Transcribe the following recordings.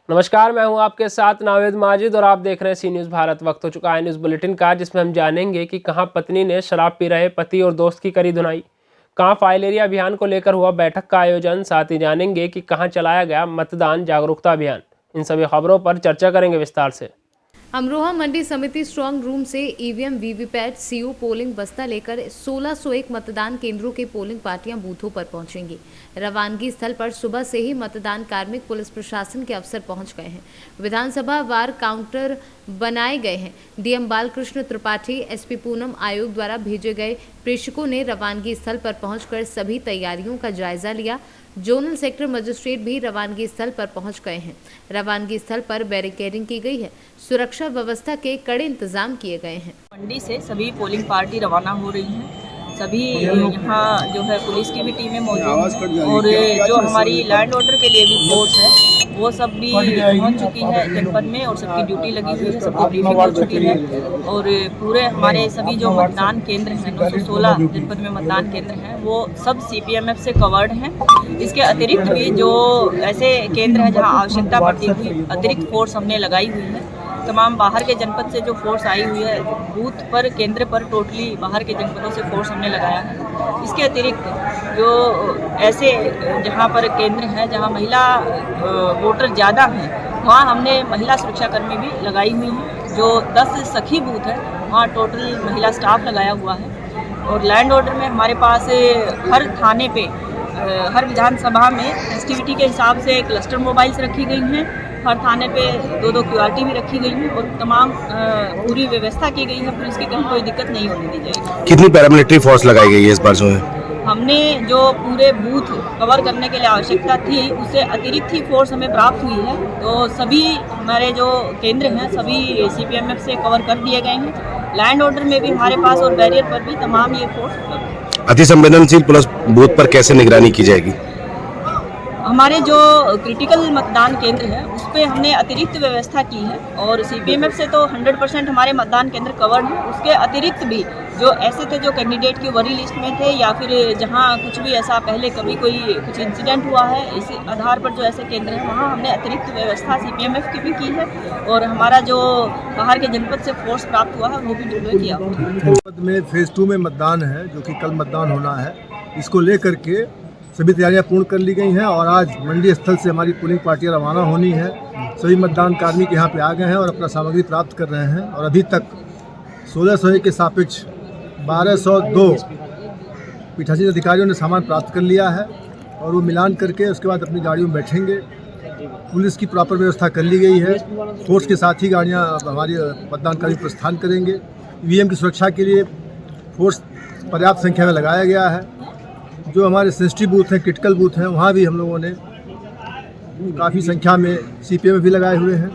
नमस्कार, मैं हूं आपके साथ नावेद माजिद और आप देख रहे हैं सी न्यूज़ भारत। वक्त हो चुका है न्यूज़ बुलेटिन का, जिसमें हम जानेंगे कि कहां पत्नी ने शराब पी रहे पति और दोस्त की करी धुनाई, कहां फाइलेरिया अभियान को लेकर हुआ बैठक का आयोजन, साथ ही जानेंगे कि कहां चलाया गया मतदान जागरूकता अभियान। इन सभी खबरों पर चर्चा करेंगे विस्तार से। अमरोहा मंडी समिति स्ट्रांग रूम से ईवीएम, वीवीपैट, सीओ पोलिंग बस्ता लेकर 1601 मतदान केंद्रों के पोलिंग पार्टियां बूथों पर पहुंचेंगी। रवानगी स्थल पर सुबह से ही मतदान कार्मिक, पुलिस प्रशासन के अफसर पहुंच गए हैं। विधानसभा वार काउंटर बनाए गए हैं। डीएम बालकृष्ण त्रिपाठी, एसपी पूनम आयोग द्वारा भेजे गए प्रेषकों ने रवानगी स्थल पर पहुंचकर सभी तैयारियों का जायजा लिया। जोनल सेक्टर मजिस्ट्रेट भी रवानगी स्थल पर पहुंच गए हैं। रवानगी स्थल पर बैरिकेडिंग की गई है। सुरक्षा व्यवस्था के कड़े इंतजाम किए गए हैं। मंडी से सभी पोलिंग पार्टी रवाना हो रही हैं। सभी यहाँ जो है पुलिस की भी टीमें मौजूद हैं और जो हमारी लैंड ऑर्डर के लिए भी फोर्स है वो सब भी पहुँच चुकी है जनपद में और सबकी ड्यूटी लगी हुई है, सबको ब्रीफिंग हो चुकी है। और पूरे हमारे सभी जो मतदान केंद्र हैं, 916 जनपद में मतदान केंद्र हैं, वो सब CPMF से कवर्ड हैं। इसके अतिरिक्त भी जो ऐसे केंद्र हैं जहाँ आवश्यकता पड़ती हुई अतिरिक्त फोर्स हमने लगाई हुई है। तमाम बाहर के जनपद से जो फोर्स आई हुई है, बूथ पर, केंद्र पर टोटली बाहर के जनपदों से फोर्स हमने लगाया है। इसके अतिरिक्त जो ऐसे जहाँ पर केंद्र हैं जहाँ महिला वोटर ज़्यादा हैं, वहाँ हमने महिला सुरक्षाकर्मी भी लगाई हुई हैं। जो 10 सखी बूथ है वहाँ टोटल महिला स्टाफ लगाया हुआ है। और लैंड ऑर्डर में हमारे पास हर थाने पे, हर विधानसभा में एक्टिविटी के हिसाब से क्लस्टर मोबाइल्स रखी गई हैं। हर थाने पे 2-2 QRT भी रखी गई है और तमाम पूरी व्यवस्था की गई है। पुलिस की कहीं कोई दिक्कत नहीं होने दी जाएगी। कितनी पैरामिलिट्री फोर्स लगाई गई है इस बार जो है? हमने जो पूरे बूथ कवर करने के लिए आवश्यकता थी, उससे अतिरिक्त ही फोर्स हमें प्राप्त हुई है। तो सभी हमारे जो केंद्र हैं सभी CPMF से कवर कर दिए गए हैं। लैंड ऑर्डर में भी हमारे पास और बैरियर पर भी तमाम ये फोर्स। अति संवेदनशील पुलिस बूथ पर कैसे निगरानी की जाएगी? हमारे जो क्रिटिकल मतदान केंद्र है उस पर हमने अतिरिक्त व्यवस्था की है और CPMF से तो 100% हमारे मतदान केंद्र कवर्ड है। उसके अतिरिक्त भी जो ऐसे थे जो कैंडिडेट की वरी लिस्ट में थे या फिर जहां कुछ भी ऐसा पहले कभी कोई कुछ इंसिडेंट हुआ है, इस आधार पर जो ऐसे केंद्र हैं वहां हमने अतिरिक्त व्यवस्था CPMF की भी की है। और हमारा जो बाहर के जनपद से फोर्स प्राप्त हुआ है वो भी डिप्लॉय किया हुआ है। जनपद में फेज़ 2 में मतदान है जो कि कल मतदान होना है। इसको लेकर के सभी तैयारियां पूर्ण कर ली गई हैं और आज मंडी स्थल से हमारी पोलिंग पार्टियां रवाना होनी है। सभी मतदान कार्मिक यहाँ पे आ गए हैं और अपना सामग्री प्राप्त कर रहे हैं। और अभी तक 1601 के सापेक्ष 1202 पीठासीन अधिकारियों ने सामान प्राप्त कर लिया है और वो मिलान करके उसके बाद अपनी गाड़ियों में बैठेंगे। पुलिस की प्रॉपर व्यवस्था कर ली गई है। फोर्स के साथ ही गाड़ियाँ हमारी मतदान कार्मिक प्रस्थान करेंगे। EVM की सुरक्षा के लिए फोर्स पर्याप्त संख्या में लगाया गया है। जो हमारे सेंसिटिव बूथ हैं, क्रिटिकल बूथ हैं, वहाँ भी हम लोगों ने काफ़ी संख्या में CPM भी लगाए हुए हैं।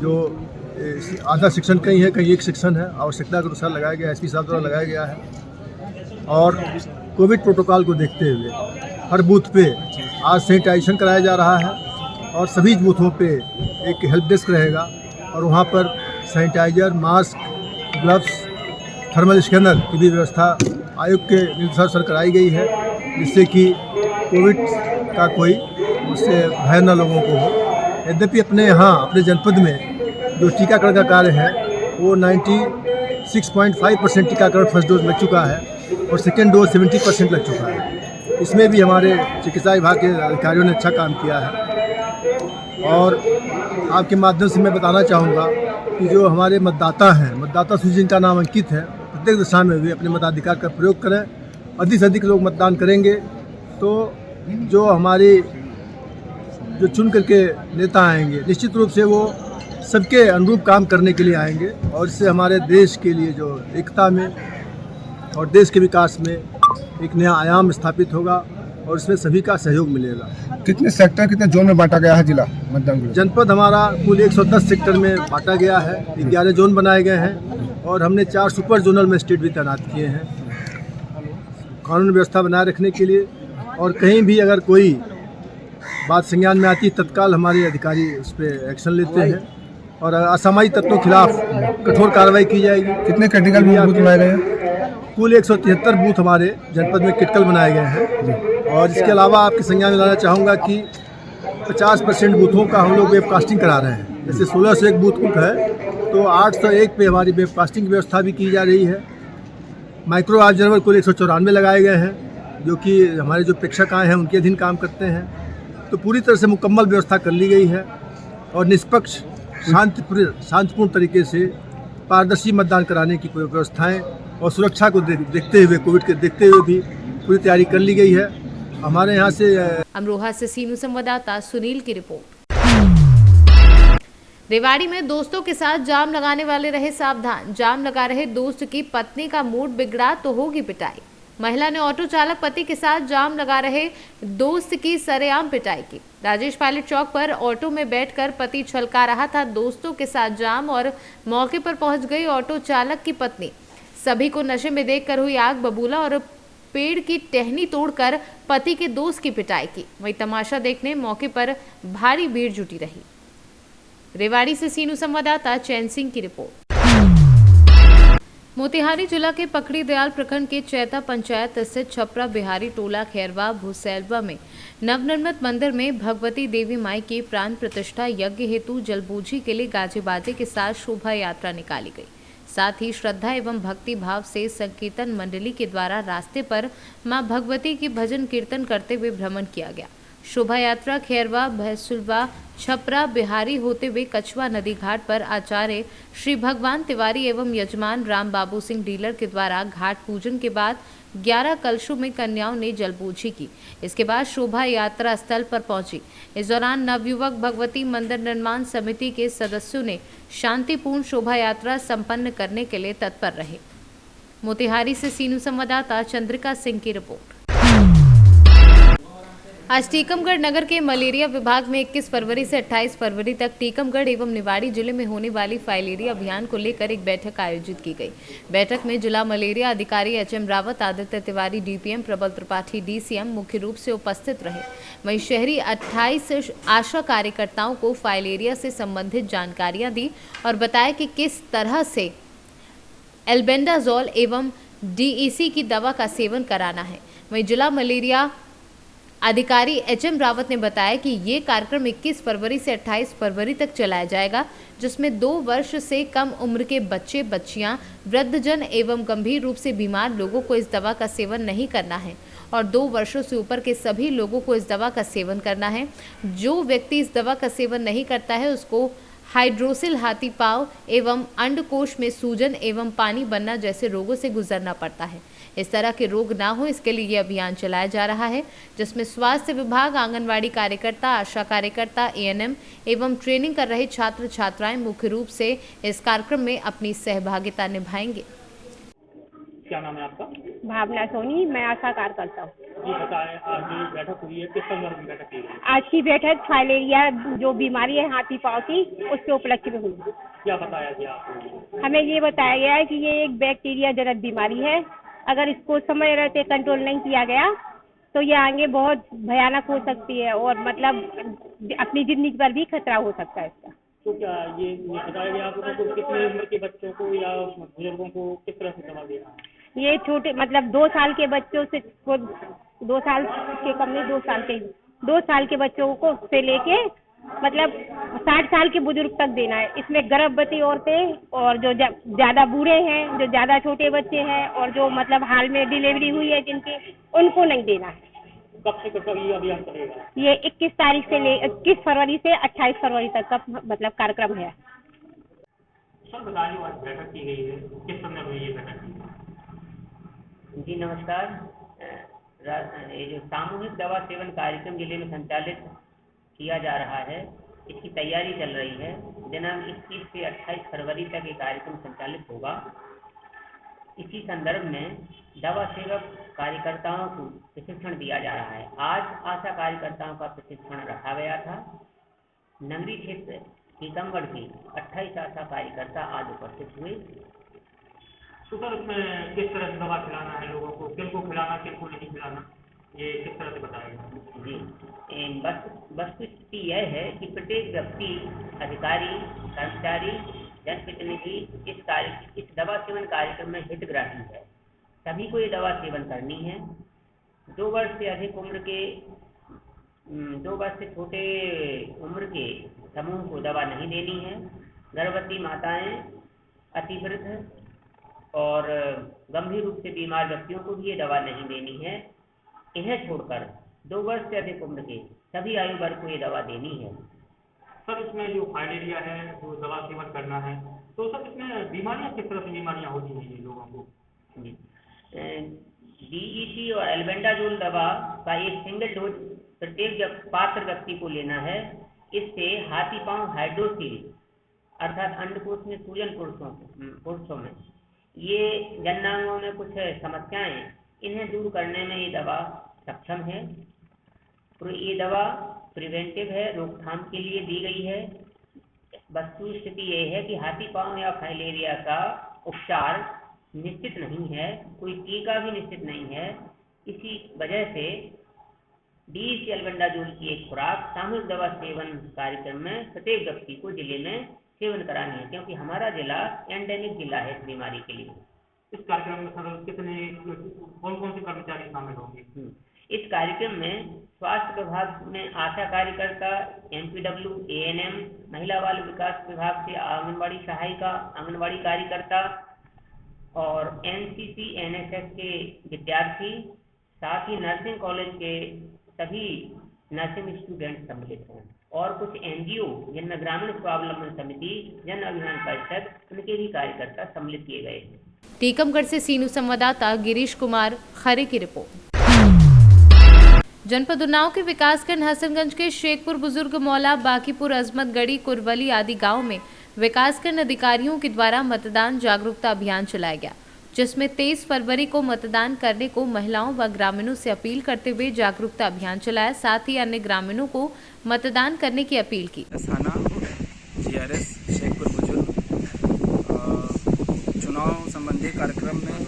जो आधा सेक्शन कहीं है, कहीं एक सेक्शन है, आवश्यकता के अनुसार लगाया गया है, SP साहब द्वारा लगाया गया है। और कोविड प्रोटोकॉल को देखते हुए हर बूथ पे आज सैनिटाइजेशन कराया जा रहा है और सभी बूथों पे एक हेल्प डेस्क रहेगा और वहाँ पर sanitiser, mask, gloves, thermal scanner की भी व्यवस्था आयोग के निर्देशानुसार कराई गई है, जिससे कि कोविड का कोई उससे भय न लोगों को हो। यद्यपि अपने यहाँ अपने जनपद में जो टीकाकरण का कार्य है वो 96.5% टीकाकरण फर्स्ट डोज लग चुका है और सेकेंड डोज 70% लग चुका है। इसमें भी हमारे चिकित्सा विभाग के अधिकारियों ने अच्छा काम किया है। और आपके माध्यम से मैं बताना चाहूँगा कि जो हमारे मतदाता हैं, मतदाता सूची जिनका नाम अंकित है, प्रत्येक दिशा में भी अपने मताधिकार का प्रयोग करें। अधिक से अधिक लोग मतदान करेंगे तो जो हमारे जो चुन करके नेता आएंगे निश्चित रूप से वो सबके अनुरूप काम करने के लिए आएंगे और इससे हमारे देश के लिए जो एकता में और देश के विकास में एक नया आयाम स्थापित होगा और इसमें सभी का सहयोग मिलेगा। कितने सेक्टर, कितने जोन में बांटा गया है जिला मतदान? जनपद हमारा कुल 110 सेक्टर में बांटा गया है। 11 जोन बनाए गए हैं और हमने 4 सुपर जोनल मजिस्ट्रेट भी तैनात किए हैं कानून व्यवस्था बनाए रखने के लिए। और कहीं भी अगर कोई बात संज्ञान में आती है तत्काल हमारे अधिकारी उस पर एक्शन लेते हैं और असामाजिक तत्वों के खिलाफ कठोर कार्रवाई की जाएगी। कितने क्रिटिकल बूथ बनाए गए हैं? कुल 173 बूथ हमारे जनपद में क्रिटिकल बनाए गए हैं। और इसके अलावा आपके संज्ञान में लाना चाहूँगा कि 50% बूथों का हम लोग वेबकास्टिंग करा रहे हैं। जैसे 1601 बूथ है तो 801 पे हमारी वेबकास्टिंग की व्यवस्था भी की जा रही है। माइक्रो ऑब्जर्वर कुल 194 लगाए गए हैं, जो कि हमारे जो प्रेक्षक आए हैं उनके अधीन काम करते हैं। तो पूरी तरह से मुकम्मल व्यवस्था कर ली गई है और निष्पक्ष शांतिपूर्ण तरीके से पारदर्शी मतदान कराने की कोई व्यवस्थाएं और सुरक्षा को देखते हुए, कोविड के देखते हुए भी पूरी तैयारी कर ली गई है। हमारे यहाँ से अमरोहा से सीनू संवाददाता सुनील की रिपोर्ट। रेवाड़ी में दोस्तों के साथ जाम लगाने वाले रहे सावधान। जाम लगा रहे दोस्त की पत्नी का मूड बिगड़ा तो होगी पिटाई। महिला ने ऑटो चालक पति के साथ जाम लगा रहे दोस्त की सरेआम पिटाई की। राजेश पायलट चौक पर ऑटो में बैठकर पति छलका रहा था दोस्तों के साथ जाम और मौके पर पहुंच गई ऑटो चालक की पत्नी। सभी को नशे में देखकर हुई आग बबूला और पेड़ की टहनी तोड़कर पति के दोस्त की पिटाई की। वहीं तमाशा देखने मौके पर भारी भीड़ जुटी रही। रेवाड़ी से सीनू संवाददाता चैन सिंह की रिपोर्ट। मोतिहारी जिला के पकड़ी दयाल प्रखंड के चैता पंचायत स्थित छपरा बिहारी टोला खैरवा भूसैलवा में नवनिर्मित मंदिर में भगवती देवी माई की प्राण प्रतिष्ठा यज्ञ हेतु जलबूझी के लिए गाजे बाजे के साथ शोभा यात्रा निकाली गई। साथ ही श्रद्धा एवं भक्ति भाव से संकीर्तन मंडली के द्वारा रास्ते पर मां भगवती की भजन कीर्तन करते हुए भ्रमण किया गया। शोभा यात्रा खैरवा भैंसुलवा छपरा बिहारी होते हुए कछुआ नदी घाट पर आचार्य श्री भगवान तिवारी एवं यजमान राम बाबू सिंह डीलर के द्वारा घाट पूजन के बाद 11 कलशों में कन्याओं ने जलबूझी की। इसके बाद शोभा यात्रा स्थल पर पहुंची। इस दौरान नवयुवक भगवती मंदिर निर्माण समिति के सदस्यों ने शांतिपूर्ण शोभा यात्रा संपन्न करने के लिए तत्पर रहे। मोतिहारी से सीनू संवाददाता चंद्रिका सिंह की रिपोर्ट। आज टीकमगढ़ नगर के मलेरिया विभाग में 21 फरवरी से 28 फरवरी तक टीकमगढ़ एवं निवाड़ी जिले में होने वाली फाइलेरिया अभियान को लेकर एक बैठक आयोजित की गई। बैठक में जिला मलेरिया अधिकारी एचएम रावत, आदित्य तिवारी डीपीएम, प्रबल त्रिपाठी डीसीएम मुख्य रूप से उपस्थित रहे। वहीं शहरी 28 आशा कार्यकर्ताओं को फाइलेरिया से संबंधित जानकारियां दी और बताया कि किस तरह से एल्बेंडाजोल एवं डीईसी की दवा का सेवन कराना है। वहीं जिला मलेरिया अधिकारी एचएम रावत ने बताया कि ये कार्यक्रम 21 फरवरी से 28 फरवरी तक चलाया जाएगा, जिसमें 2 वर्ष से कम उम्र के बच्चे, बच्चियां, वृद्धजन एवं गंभीर रूप से बीमार लोगों को इस दवा का सेवन नहीं करना है और 2 वर्षों से ऊपर के सभी लोगों को इस दवा का सेवन करना है। जो व्यक्ति इस दवा का सेवन नहीं करता है उसको हाइड्रोसिल हाथी पांव एवं अंडकोश में सूजन एवं पानी बनना जैसे रोगों से गुजरना पड़ता है। इस तरह के रोग ना हो, इसके लिए ये अभियान चलाया जा रहा है, जिसमें स्वास्थ्य विभाग, आंगनवाड़ी कार्यकर्ता, आशा कार्यकर्ता, एएनएम एवं ट्रेनिंग कर रहे छात्र छात्राएं मुख्य रूप से इस कार्यक्रम में अपनी सहभागिता निभाएंगे। क्या नाम है आपका? भावना सोनी, मैं आशा कार्यकर्ता हूँ। ये बताएं, आज जो बैठक हुई है किस संदर्भ में बैठक की गई? आज की बैठक फाइलेरिया जो बीमारी है हाथी पांव की, उसके उपलक्ष्य में हुई। क्या बताया गया आपको? हमें ये बताया गया है कि ये एक बैक्टीरिया जनक बीमारी है। अगर इसको समय रहते कंट्रोल नहीं किया गया तो ये आगे बहुत भयानक हो सकती है और मतलब अपनी जिंदगी पर भी खतरा हो सकता है इसका। तो क्या ये बताया गया आपको तो कितनी उम्र के बच्चों को या बुजुर्गों को किस तरह से दवा देना है? ये छोटे मतलब 2 साल के बच्चों से 2 साल के कम नहीं 2 साल के बच्चों को से लेके मतलब 60 साल के बुजुर्ग तक देना है। इसमें गर्भवती औरतें और जो ज्यादा बूढ़े हैं, जो ज्यादा छोटे बच्चे हैं और जो मतलब हाल में डिलीवरी हुई है जिनकी, उनको नहीं देना है। कब से कब ये अभियान चलेगा? ये 21 फरवरी से 28 फरवरी तक का मतलब कार्यक्रम है। सर बताइए, आज बैठक की गई है, किस संदर्भ में ये बैठक की गई? जी नमस्कार। ये जो सामूहिक दवा सेवन कार्यक्रम जिले में संचालित किया जा रहा है, इसकी तैयारी चल रही है। दिनांक 21 से 28 फरवरी तक ये कार्यक्रम संचालित होगा। इसी संदर्भ में दवा सेवक कार्यकर्ताओं को प्रशिक्षण दिया जा रहा है। आज आशा कार्यकर्ताओं का प्रशिक्षण रखा गया था। नगरीय क्षेत्र टीकमगढ़ की 28 आशा कार्यकर्ता आज उपस्थित हुए। तो सर इसमें किस तरह से दवा खिलाना है लोगों को, किनको खिलाना, किनको नहीं खिलाना, ये किस तरह से बताएगा? जी, वस्तुस्थिति यह है कि प्रत्येक व्यक्ति, अधिकारी, कर्मचारी, जनप्रतिनिधि इस दवा सेवन कार्यक्रम में हितग्राही है। सभी को ये दवा सेवन करनी है। 2 वर्ष से अधिक उम्र के 2 वर्ष से छोटे उम्र के समूह को दवा नहीं देनी है। गर्भवती माताएं, अतिवृद्ध और गंभीर रूप से बीमार व्यक्तियों को भी ये दवा नहीं देनी है। इन्हें छोड़कर 2 वर्ष से अधिक उम्र के सभी आयु वर्ग को ये दवा देनी है। सर इसमें जो फाइलेरिया है, जो दवा सेवन करना है, तो सर इसमें बीमारियां किस तरह की बीमारियां होती हैं ये लोगों को? DEC और एल्बेंडाजोल दवा का एक सिंगल डोज प्रत्येक पात्र व्यक्ति को लेना है। इससे हाथी पांव हाइड्रोसील अर्थात अंडकोश में सूजन पुरुषों में ये जननांगों में कुछ समस्याएं, इन्हें दूर करने में ये दवा सक्षम है। ये दवा प्रिवेंटिव है, रोकथाम के लिए दी गई है। वस्तु स्थिति ये है कि हाथी पांव या फाइलेरिया का उपचार निश्चित नहीं है, कोई टीका भी निश्चित नहीं है। इसी वजह से DEC एल्बेंडाजोल की एक खुराक सामूहिक दवा सेवन कार्यक्रम में प्रत्येक व्यक्ति को जिले में सेवन करानी है, क्योंकि हमारा जिला एंडेमिक जिला है इस बीमारी के लिए। इस कार्यक्रम में सर कौन कौन से कर्मचारी शामिल होंगे? इस कार्यक्रम में स्वास्थ्य विभाग में आशा कार्यकर्ता, MPW, ANM, महिला बाल विकास विभाग से आंगनबाड़ी सहायिका, आंगनबाड़ी कार्यकर्ता और NCC, NSS के विद्यार्थी, साथ ही नर्सिंग कॉलेज के सभी नर्सिंग स्टूडेंट सम्मिलित हैं और कुछ NGO जिनमें ग्रामीण स्वावलंबन समिति, जन अभियान परिषद, उनके भी कार्यकर्ता सम्मिलित किए गए हैं। टीकमगढ़ से सीनू संवाददाता गिरीश कुमार खरे की रिपोर्ट। जनपद उन्नाव के विकासखंड हसनगंज के शेखपुर बुजुर्ग मौला, बाकीपुर, अजमतगढ़ी, कुरवली आदि गांव में विकासखंड अधिकारियों के द्वारा मतदान जागरूकता अभियान चलाया गया, जिसमें 23 फरवरी को मतदान करने को महिलाओं व ग्रामीणों से अपील करते हुए जागरूकता अभियान चलाया। साथ ही अन्य ग्रामीणों को मतदान करने की अपील की। थाना GRS शेखपुर बुजुर्ग चुनाव संबंधी कार्यक्रम में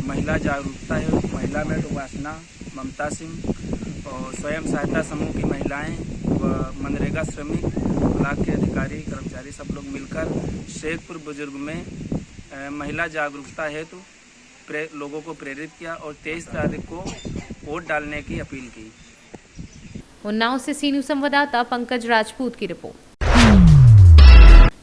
महिला जागरूकता है। महिला में उपासना, ममता सिंह और स्वयं सहायता समूह की महिलाएं व मनरेगा श्रमिक, ब्लॉक के अधिकारी, कर्मचारी सब लोग मिलकर शेखपुर बुजुर्ग में महिला जागरूकता हेतु लोगों को प्रेरित किया और 23 तारीख को वोट डालने की अपील की। उन्नाव से सीनू संवाददाता पंकज राजपूत की रिपोर्ट।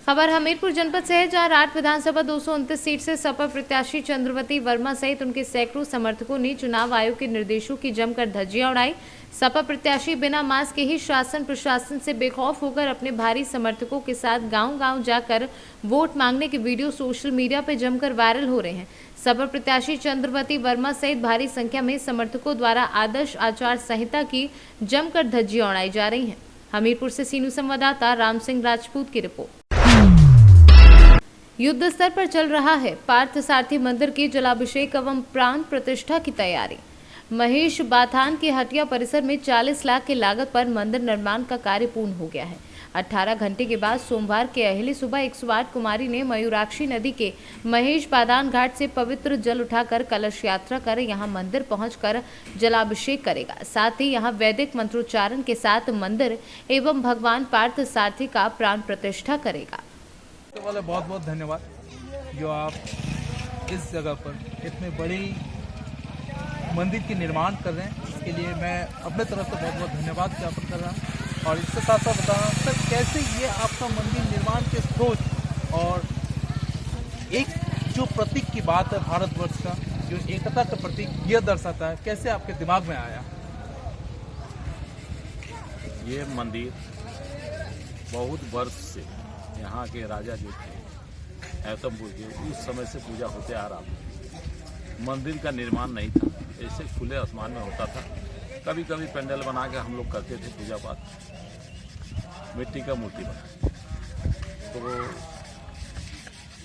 खबर हमीरपुर जनपद से है, जहां राठ विधानसभा 229 सीट से सपा प्रत्याशी चंद्रवती वर्मा सहित उनके सैकड़ों समर्थकों ने चुनाव आयोग के निर्देशों की जमकर धज्जियां उड़ाई। सपा प्रत्याशी बिना मास्क के ही शासन प्रशासन से बेखौफ होकर अपने भारी समर्थकों के साथ गांव-गांव जाकर वोट मांगने के वीडियो सोशल मीडिया पर जमकर वायरल हो रहे हैं। सपा प्रत्याशी चंद्रवती वर्मा सहित भारी संख्या में समर्थकों द्वारा आदर्श आचार संहिता की जमकर धज्जियां उड़ाई जा रही हैं। हमीरपुर से सीनू संवाददाता राम सिंह राजपूत की रिपोर्ट। युद्ध स्तर पर चल रहा है पार्थ सारथी मंदिर के जलाभिषेक एवं प्राण प्रतिष्ठा की तैयारी। महेश बाथान के हटिया परिसर में 40 लाख की लागत पर मंदिर निर्माण का कार्य पूर्ण हो गया है। 18 घंटे के बाद सोमवार के अहली सुबह 108 कुमारी ने मयूराक्षी नदी के महेश बादान घाट से पवित्र जल उठाकर कलश यात्रा कर यहां मंदिर पहुंचकर जलाभिषेक करेगा। साथ ही यहां वैदिक मंत्रोच्चारण के साथ मंदिर एवं भगवान पार्थ सारथी का प्राण प्रतिष्ठा करेगा। तो वाले बहुत बहुत धन्यवाद जो आप इस जगह पर इतने बड़ी मंदिर की निर्माण कर रहे हैं, इसके लिए मैं अपने तरफ से बहुत बहुत धन्यवाद ज्ञापन कर रहा हूँ। और इसके साथ साथ बताना सर कैसे ये आपका मंदिर निर्माण के सोच और एक जो प्रतीक की बात है भारतवर्ष का, जो एकता का प्रतीक ये दर्शाता है, कैसे आपके दिमाग में आया? ये मंदिर बहुत वर्ष से यहाँ के राजा जो थे गौतमपुर के, उस समय से पूजा होते आ रहा था। मंदिर का निर्माण नहीं था, ऐसे खुले आसमान में होता था। कभी कभी पंडाल बना के हम लोग करते थे पूजा पाठ, मिट्टी का मूर्ति बना। तो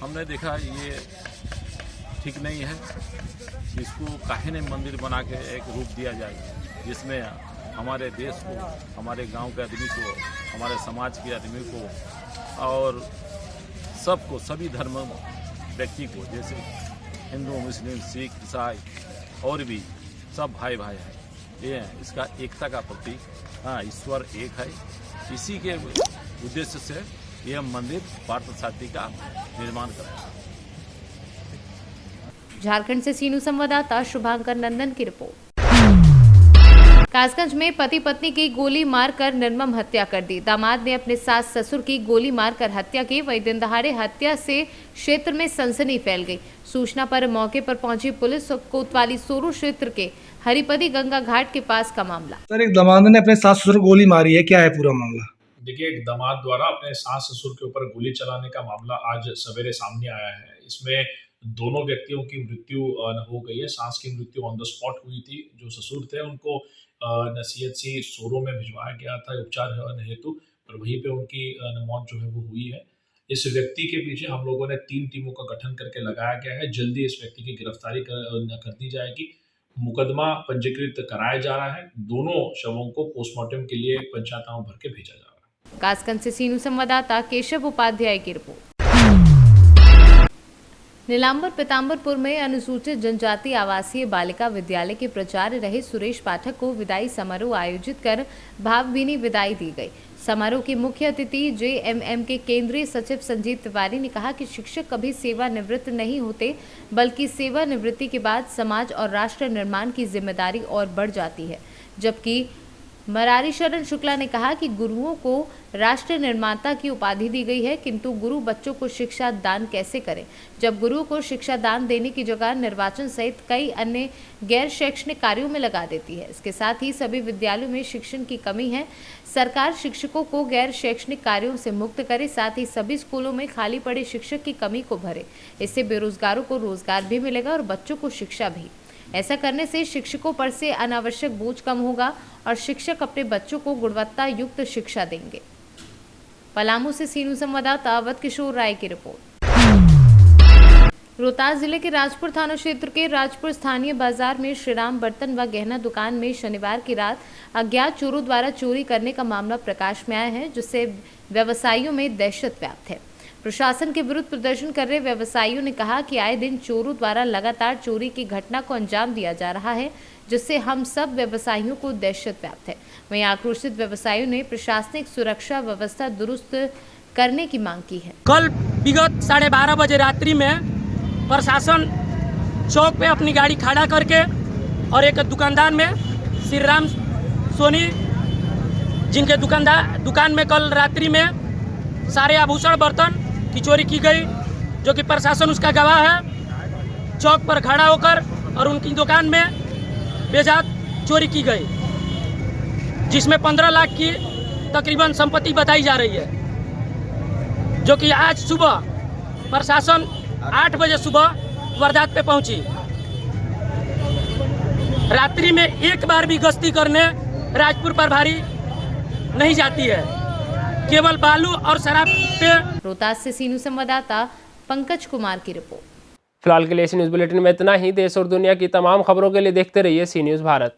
हमने देखा ये ठीक नहीं है, इसको काहे नहीं मंदिर बना के एक रूप दिया जाए जिसमें हमारे देश को, हमारे गांव के आदमी को, हमारे समाज के आदमी को और सबको, सभी धर्म व्यक्ति को, जैसे हिंदू, मुस्लिम, सिख, ईसाई और भी सब भाई भाई है। ये इसका एकता का प्रतीक, हाँ, ईश्वर एक है। इसी के उद्देश्य से यह मंदिर पार्थ सारथी का निर्माण कराया। झारखंड से सीनू संवाददाता शुभांकर नंदन की रिपोर्ट। कासगंज में पति पत्नी की गोली मारकर निर्मम हत्या कर दी। दामाद ने अपने सास ससुर की गोली मारकर हत्या की। वहीं दिन दहाड़े हत्या से क्षेत्र में सनसनी फैल गई। सूचना पर मौके पर पहुंची पुलिस। कोतवाली सोरू क्षेत्र के हरिपति गंगा घाट के पास का मामला। सर, एक दामाद ने अपने सास ससुर को गोली मारी है, क्या है पूरा मामला? देखिए, एक दामाद द्वारा अपने सास ससुर के ऊपर गोली चलाने का मामला आज सवेरे सामने आया है। इसमें दोनों व्यक्तियों की मृत्यु हो गई है। सास की मृत्यु ऑन द स्पॉट हुई थी। जो ससुर थे उनको CHC सोरो में भिजवाया गया था उपचार हेतु, और वहीं पे उनकी मौत जो है वो हुई है। इस व्यक्ति के पीछे हम लोगों ने 3 टीमों का गठन करके लगाया गया है। जल्दी इस व्यक्ति की गिरफ्तारी कर दी जाएगी। मुकदमा पंजीकृत कराया जा रहा है। दोनों शवों को पोस्टमार्टम के लिए पंचायत भर के भेजा जा रहा है। कासगंज से सीनू संवाददाता केशव उपाध्याय की रिपोर्ट। नीलांबर पीताम्बरपुर में अनुसूचित जनजाति आवासीय बालिका विद्यालय के प्राचार्य रहे सुरेश पाठक को विदाई समारोह आयोजित कर भावभीनी विदाई दी गई। समारोह के मुख्य अतिथि JMM के केंद्रीय सचिव संजीव तिवारी ने कहा कि शिक्षक कभी सेवानिवृत्त नहीं होते, बल्कि सेवानिवृत्ति के बाद समाज और राष्ट्र निर्माण की जिम्मेदारी और बढ़ जाती है। जबकि मरारी शरण शुक्ला ने कहा कि गुरुओं को राष्ट्र निर्माता की उपाधि दी गई है, किंतु गुरु बच्चों को शिक्षा दान कैसे करें, जब गुरुओं को शिक्षा दान देने की जगह निर्वाचन सहित कई अन्य गैर शैक्षणिक कार्यों में लगा देती है। इसके साथ ही सभी विद्यालयों में शिक्षण की कमी है। सरकार शिक्षकों को गैर शैक्षणिक कार्यों से मुक्त करे, साथ ही सभी स्कूलों में खाली पड़े शिक्षक की कमी को भरे। इससे बेरोजगारों को रोजगार भी मिलेगा और बच्चों को शिक्षा भी। ऐसा करने से शिक्षकों पर से अनावश्यक बोझ कम होगा और शिक्षक अपने बच्चों को गुणवत्ता युक्त शिक्षा देंगे। पलामू से सीनू संवाददाता अवध किशोर राय की रिपोर्ट। रोहतास जिले के राजपुर थाना क्षेत्र के राजपुर स्थानीय बाजार में श्रीराम बर्तन व गहना दुकान में शनिवार की रात अज्ञात चोरों द्वारा चोरी करने का मामला प्रकाश में आया है, जिससे व्यवसायियों में दहशत व्याप्त है। प्रशासन के विरुद्ध प्रदर्शन कर रहे व्यवसायियों ने कहा कि आए दिन चोरों द्वारा लगातार चोरी की घटना को अंजाम दिया जा रहा है, जिससे हम सब व्यवसायियों को दहशत व्याप्त है। वहीं आक्रोशित व्यवसायियों ने प्रशासनिक सुरक्षा व्यवस्था दुरुस्त करने की मांग की है। कल विगत 12:30 बजे रात्रि में प्रशासन चौक पे अपनी गाड़ी खड़ा करके और एक दुकानदार में श्री राम सोनी, जिनके दुकान में कल रात्रि में सारे आभूषण बर्तन की चोरी की गई, जो कि प्रशासन उसका गवाह है। चौक पर खड़ा होकर और उनकी दुकान में बेजात चोरी की गई, जिसमें 15 लाख की तकरीबन संपत्ति बताई जा रही है, जो कि आज सुबह प्रशासन 8 बजे सुबह वारदात पे पहुंची। रात्रि में एक बार भी गश्ती करने राजपुर प्रभारी नहीं जाती है, केवल बालू और शराब पे। रोहतास से सीनू संवाददाता पंकज कुमार की रिपोर्ट। फिलहाल के लिए सी न्यूज़ बुलेटिन में इतना ही। देश और दुनिया की तमाम खबरों के लिए देखते रहिए सी न्यूज़ भारत।